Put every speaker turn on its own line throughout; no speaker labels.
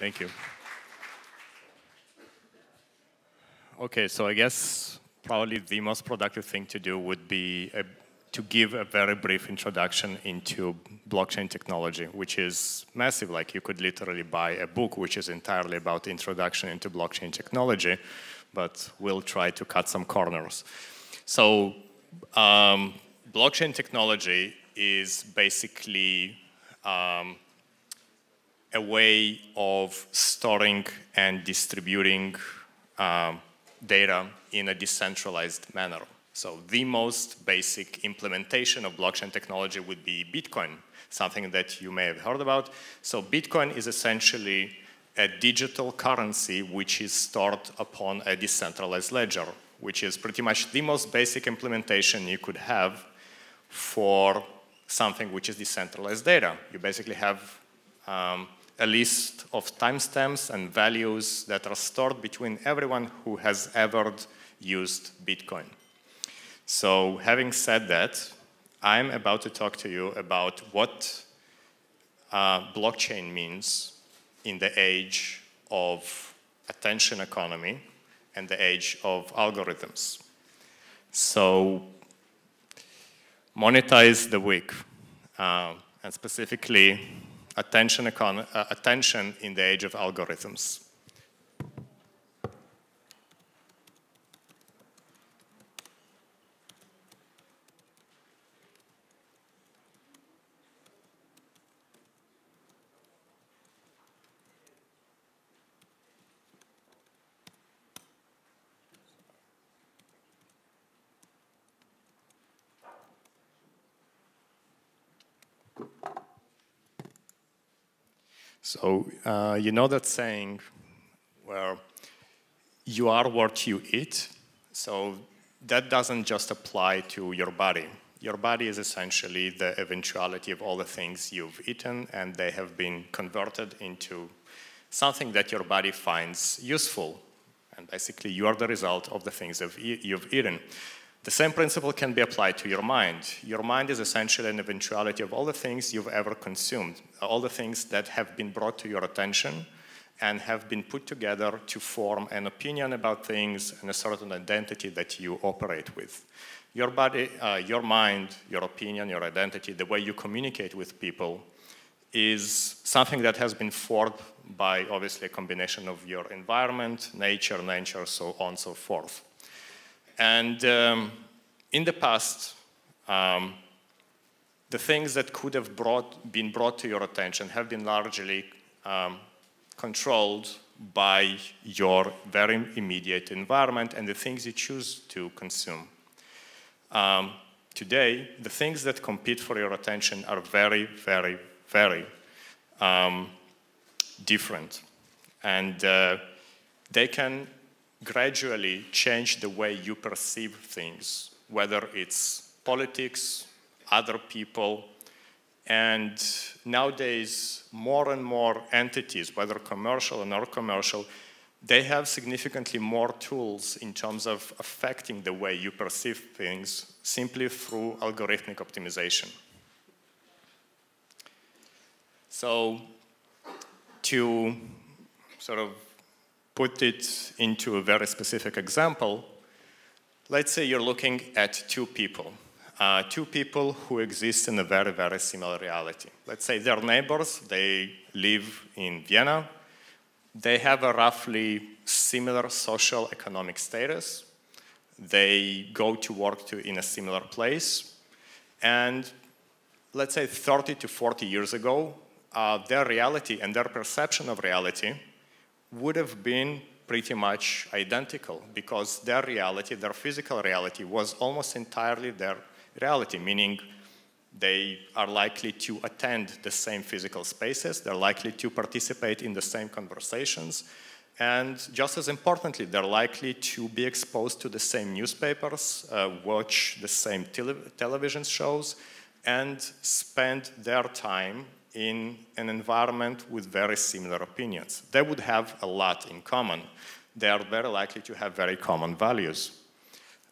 Thank you. Okay, so I guess probably the most productive thing to do would be to give a very brief introduction into blockchain technology, which is massive. Like, you could literally buy a book which is entirely about introduction into blockchain technology, but we'll try to cut some corners. So blockchain technology is basically a way of storing and distributing data in a decentralized manner. So the most basic implementation of blockchain technology would be Bitcoin, something that you may have heard about. So Bitcoin is essentially a digital currency which is stored upon a decentralized ledger, which is pretty much the most basic implementation you could have for something which is decentralized data. You basically have a list of timestamps and values that are stored between everyone who has ever used Bitcoin. So having said that, I'm about to talk to you about what blockchain means in the age of attention economy and the age of algorithms. So monetize the week, and specifically attention in the age of algorithms. So you know that saying where you are what you eat? So that doesn't just apply to your body. Your body is essentially the eventuality of all the things you've eaten, and they have been converted into something that your body finds useful. And basically, you are the result of the things you've eaten. The same principle can be applied to your mind. Your mind is essentially an eventuality of all the things you've ever consumed, all the things that have been brought to your attention and have been put together to form an opinion about things and a certain identity that you operate with. Your body, your mind, your opinion, your identity, the way you communicate with people is something that has been formed by, obviously, a combination of your environment, nature, so on and so forth. And in the past, the things that could have been brought to your attention have been largely controlled by your very immediate environment and the things you choose to consume. Today, the things that compete for your attention are very, very, very different. And they can gradually change the way you perceive things, whether it's politics, other people, and nowadays more and more entities, whether commercial or non-commercial, they have significantly more tools in terms of affecting the way you perceive things simply through algorithmic optimization. So to sort of put it into a very specific example, let's say you're looking at two people who exist in a very, very similar reality. Let's say they're neighbors, they live in Vienna, they have a roughly similar social economic status, they go to work in a similar place, and let's say 30 to 40 years ago, their reality and their perception of reality would have been pretty much identical because their reality, their physical reality, was almost entirely their reality, meaning they are likely to attend the same physical spaces, they're likely to participate in the same conversations, and just as importantly, they're likely to be exposed to the same newspapers, watch the same television shows, and spend their time in an environment with very similar opinions. They would have a lot in common. They are very likely to have very common values.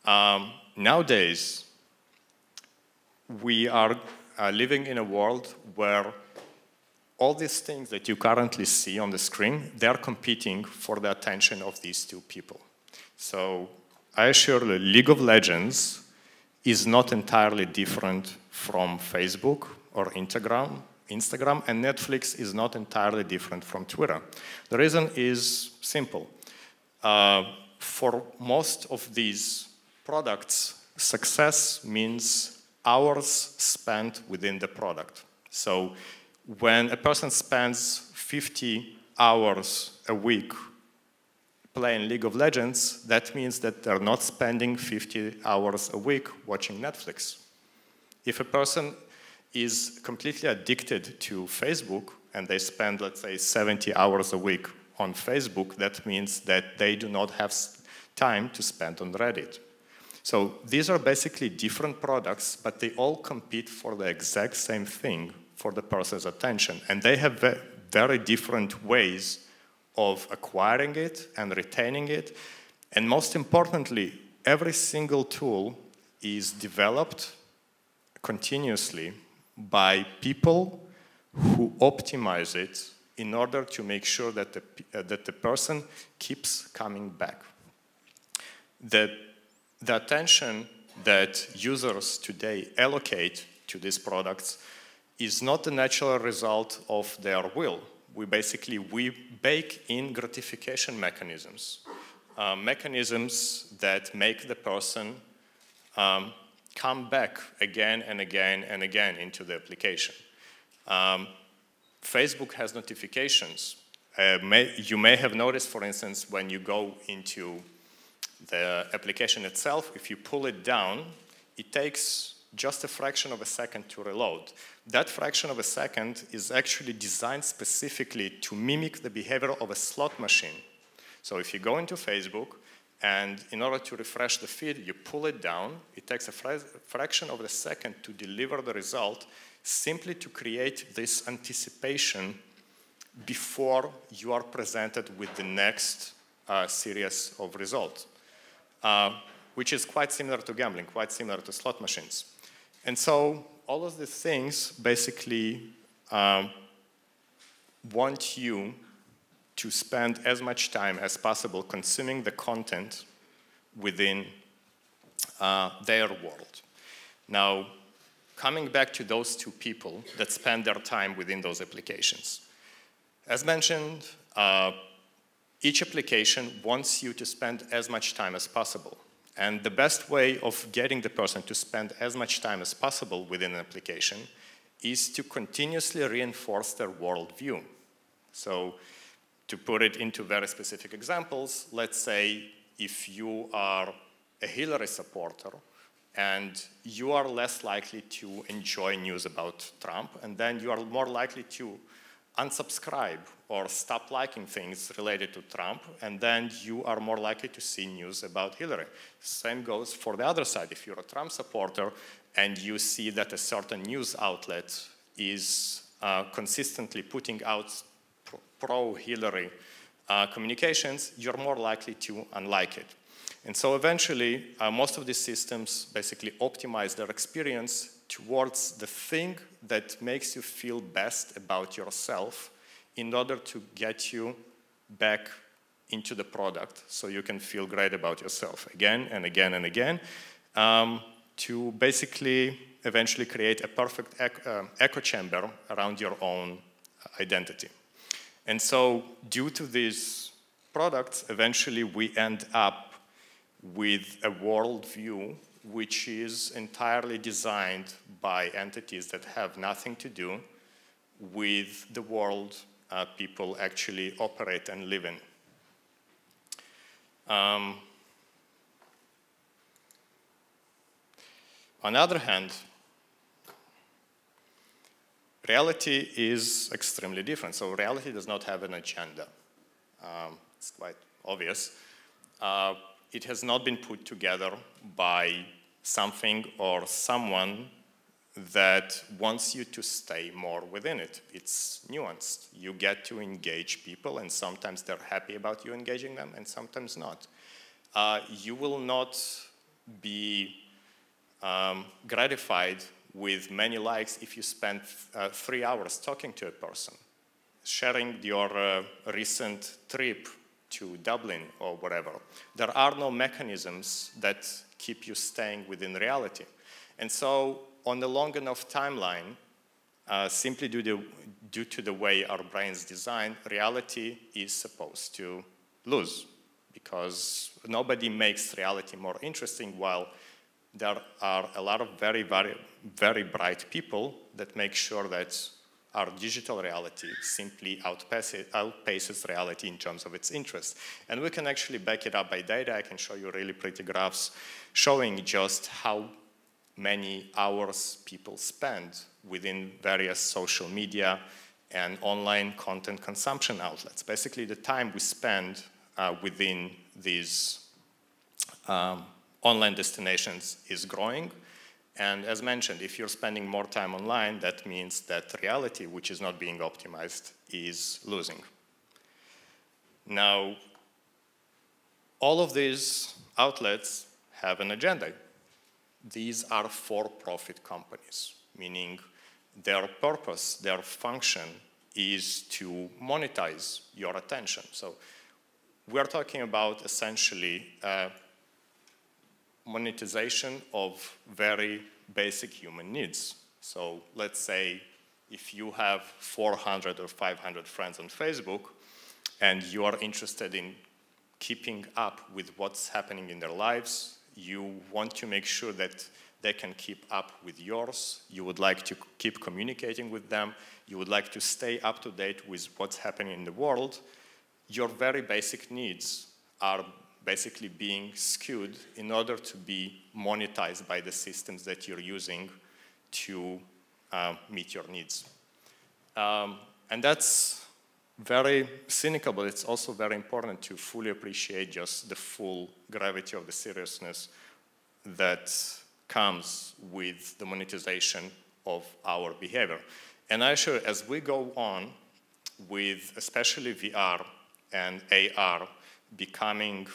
Nowadays, we are living in a world where all these things that you currently see on the screen, they're competing for the attention of these two people. So I assure you, League of Legends is not entirely different from Facebook or Instagram, and Netflix is not entirely different from Twitter. The reason is simple. For most of these products, success means hours spent within the product. So when a person spends 50 hours a week playing League of Legends, that means that they're not spending 50 hours a week watching Netflix. If a person is completely addicted to Facebook and they spend, let's say, 70 hours a week on Facebook, that means that they do not have time to spend on Reddit. So these are basically different products, but they all compete for the exact same thing, for the person's attention. And they have very different ways of acquiring it and retaining it. And most importantly, every single tool is developed continuously by people who optimize it in order to make sure that the person keeps coming back. The attention that users today allocate to these products is not the natural result of their will. We bake in gratification mechanisms, mechanisms that make the person come back again and again and again into the application. Facebook has notifications. You may have noticed, for instance, when you go into the application itself, if you pull it down, it takes just a fraction of a second to reload. That fraction of a second is actually designed specifically to mimic the behavior of a slot machine. So if you go into Facebook, and in order to refresh the feed, you pull it down, it takes a fraction of a second to deliver the result, simply to create this anticipation before you are presented with the next series of results, which is quite similar to gambling, quite similar to slot machines. And so all of these things basically want you to spend as much time as possible consuming the content within their world. Now, coming back to those two people that spend their time within those applications. As mentioned, each application wants you to spend as much time as possible. And the best way of getting the person to spend as much time as possible within an application is to continuously reinforce their worldview. So to put it into very specific examples, let's say if you are a Hillary supporter and you are less likely to enjoy news about Trump, and then you are more likely to unsubscribe or stop liking things related to Trump, and then you are more likely to see news about Hillary. Same goes for the other side. If you're a Trump supporter and you see that a certain news outlet is consistently putting out pro-Hillary communications, you're more likely to unlike it. And so eventually, most of these systems basically optimize their experience towards the thing that makes you feel best about yourself in order to get you back into the product so you can feel great about yourself again and again and again, to basically eventually create a perfect echo chamber around your own identity. And so due to these products, eventually we end up with a worldview which is entirely designed by entities that have nothing to do with the world people actually operate and live in. On the other hand, reality is extremely different. So reality does not have an agenda. It's quite obvious. It has not been put together by something or someone that wants you to stay more within it. It's nuanced. You get to engage people, and sometimes they're happy about you engaging them, and sometimes not. You will not be gratified with many likes if you spend 3 hours talking to a person. sharing your recent trip to Dublin or whatever. There are no mechanisms that keep you staying within reality. And so on a long enough timeline, simply due to the way our brains design, reality is supposed to lose, because nobody makes reality more interesting, while there are a lot of very, very, very bright people that make sure that our digital reality simply outpaces reality in terms of its interest. And we can actually back it up by data. I can show you really pretty graphs showing just how many hours people spend within various social media and online content consumption outlets. Basically, the time we spend within these online destinations is growing. And as mentioned, if you're spending more time online, that means that reality, which is not being optimized, is losing. Now, all of these outlets have an agenda. These are for-profit companies, meaning their purpose, their function is to monetize your attention. So we're talking about essentially monetization of very basic human needs. So let's say if you have 400 or 500 friends on Facebook and you are interested in keeping up with what's happening in their lives, you want to make sure that they can keep up with yours, you would like to keep communicating with them, you would like to stay up to date with what's happening in the world, your very basic needs are basically being skewed in order to be monetized by the systems that you're using to meet your needs. And that's very cynical, but it's also very important to fully appreciate just the full gravity of the seriousness that comes with the monetization of our behavior. And actually, as we go on with especially VR and AR becoming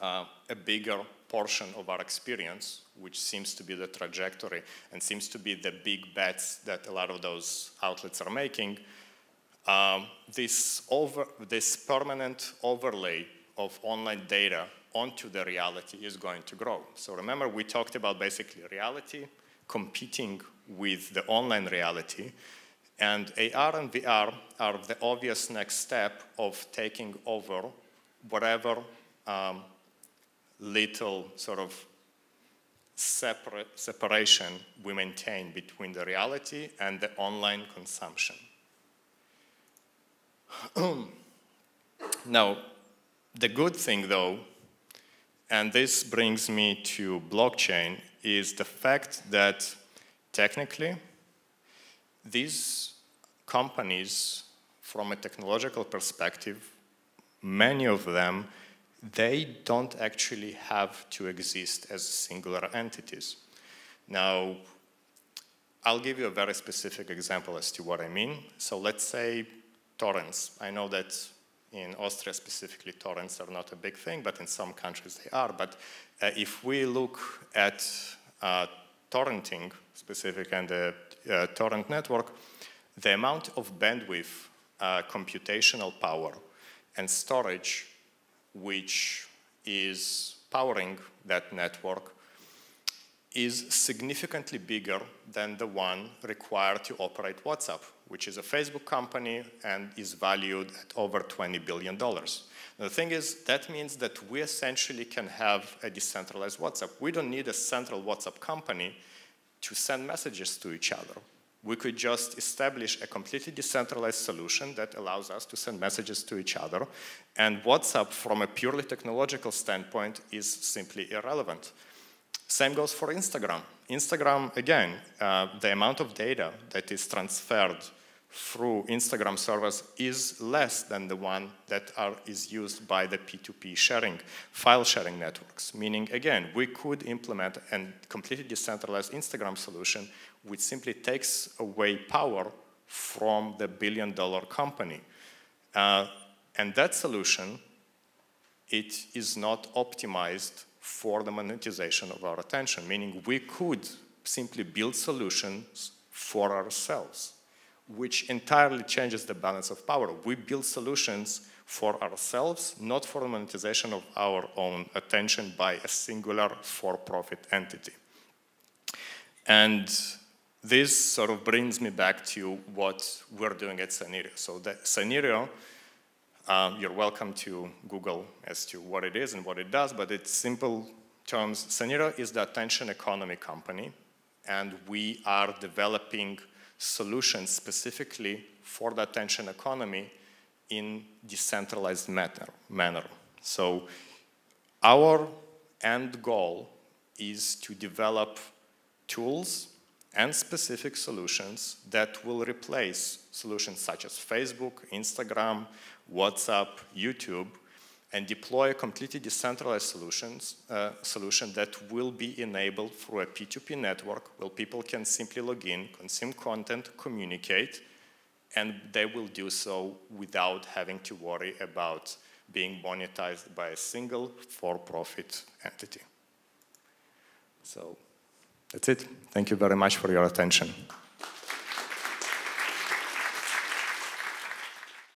a bigger portion of our experience, which seems to be the trajectory and seems to be the big bets that a lot of those outlets are making, this permanent overlay of online data onto the reality is going to grow. So remember, we talked about basically reality competing with the online reality, and AR and VR are the obvious next step of taking over whatever little sort of separation we maintain between the reality and the online consumption. Now, the good thing though, and this brings me to blockchain, is the fact that technically these companies, from a technological perspective, many of them, they don't actually have to exist as singular entities. Now, I'll give you a very specific example as to what I mean. So let's say torrents. I know that in Austria specifically, torrents are not a big thing, but in some countries they are. But if we look at torrenting specific and the torrent network, the amount of bandwidth, computational power, and storage which is powering that network is significantly bigger than the one required to operate WhatsApp, which is a Facebook company and is valued at over $20 billion. Now, the thing is, that means that we essentially can have a decentralized WhatsApp. We don't need a central WhatsApp company to send messages to each other. We could just establish a completely decentralized solution that allows us to send messages to each other. And WhatsApp, from a purely technological standpoint, is simply irrelevant. Same goes for Instagram. Instagram, again, the amount of data that is transferred through Instagram servers is less than the one that is used by the P2P sharing, file sharing networks. Meaning, again, we could implement a completely decentralized Instagram solution which simply takes away power from the billion-dollar company. And that solution, it is not optimized for the monetization of our attention, meaning we could simply build solutions for ourselves. which entirely changes the balance of power. We build solutions for ourselves, not for the monetization of our own attention by a singular for-profit entity. And this sort of brings me back to what we're doing at Scenario. So that Scenario, you're welcome to Google as to what it is and what it does, but in simple terms, Scenario is the attention economy company, and we are developing solutions specifically for the attention economy in decentralized manner. So our end goal is to develop tools and specific solutions that will replace solutions such as Facebook, Instagram, WhatsApp, YouTube, and deploy a completely decentralized solution that will be enabled through a P2P network where people can simply log in, consume content, communicate, and they will do so without having to worry about being monetized by a single for-profit entity. So that's it. Thank you very much for your attention.